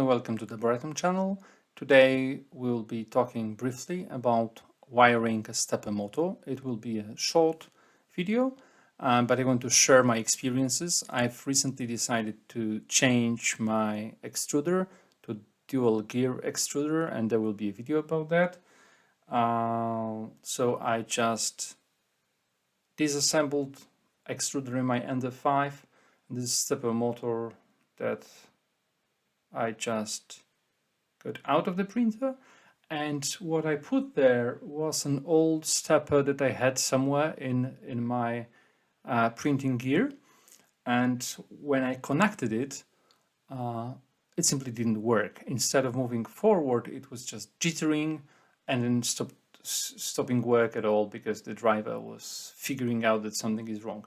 and welcome to the Brighton channel. Today we'll be talking briefly about wiring a stepper motor. It will be a short video, but I want to share my experiences. I've recently decided to change my extruder to dual gear extruder, and there will be a video about that. So I just disassembled extruder in my Ender 5. This stepper motor that I just got out of the printer, and what I put there was an old stepper that I had somewhere in my printing gear, and when I connected it, it simply didn't work. Instead of moving forward, it was just jittering and then stopping work at all because the driver was figuring out that something is wrong.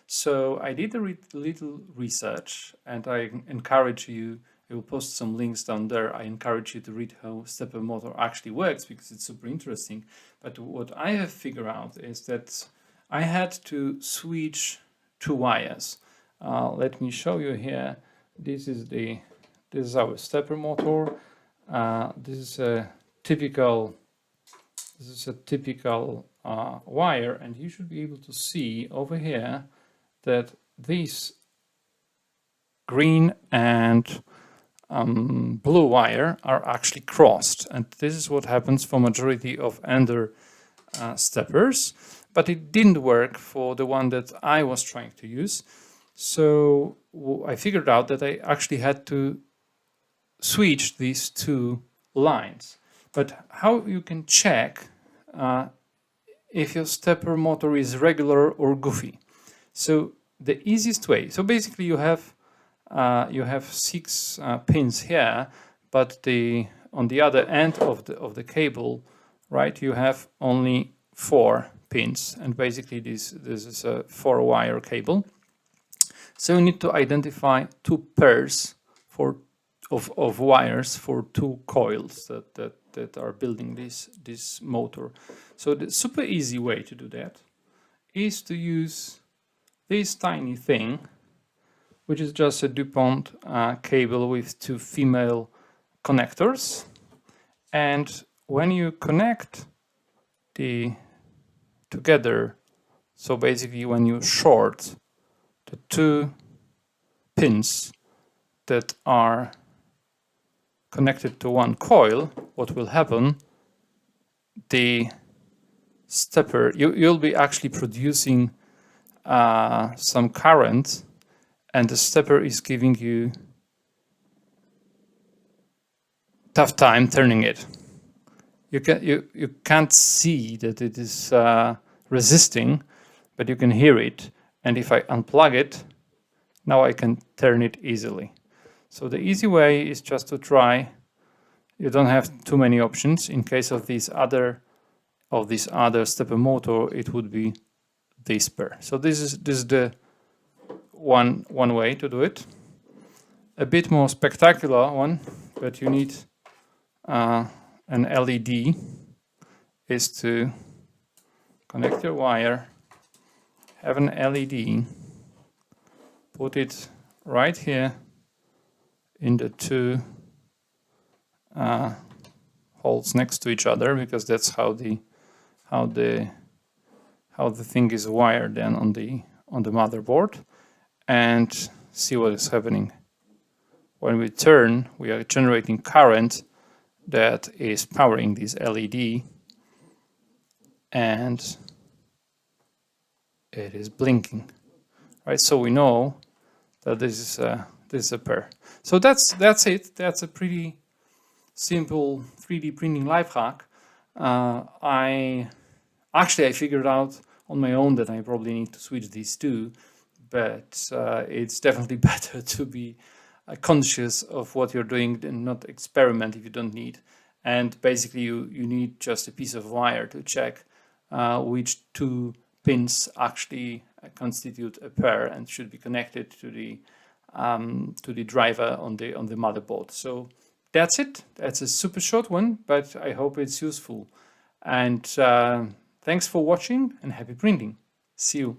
So I did a little research, and I encourage you, I will post some links down there. I encourage you to read how stepper motor actually works because it's super interesting. But what I have figured out is that I had to switch two wires. Let me show you here. This is our stepper motor. This is a typical wire, and you should be able to see over here that these green and blue wire are actually crossed, and this is what happens for majority of Ender steppers, but it didn't work for the one that I was trying to use. So I figured out that I actually had to switch these two lines. But how you can check if your stepper motor is regular or goofy? So the easiest way, so basically you have 6 pins here, but on the other end of the cable, right, you have only 4 pins, and basically this is a 4-wire cable. So you need to identify 2 pairs of wires for 2 coils that are building this motor. So the super easy way to do that is to use this tiny thing, which is just a DuPont cable with 2 female connectors. And when you connect together, so basically when you short the 2 pins that are connected to one coil, what will happen? The stepper, you'll be actually producing some current, and the stepper is giving you tough time turning it. You can't see that it is resisting, but you can hear it. And if I unplug it, now I can turn it easily. So the easy way is just to try. You don't have too many options. In case of this other stepper motor, it would be this pair. So this is the one way to do it. A bit more spectacular one, but you need an LED, is to connect your wire, have an LED, put it right here in the 2 holes next to each other, because that's how the thing is wired then on the motherboard, and see what is happening. When we turn, we are generating current that is powering this LED, and it is blinking, right? So we know that this is a pair. So that's it. That's a pretty simple 3D printing life hack. I figured out on my own that I probably need to switch these two, but it's definitely better to be conscious of what you're doing and not experiment if you don't need. And basically you need just a piece of wire to check which 2 pins actually constitute a pair and should be connected to the driver on the motherboard. So that's it. That's a super short one, but I hope it's useful. And thanks for watching, and happy printing. See you.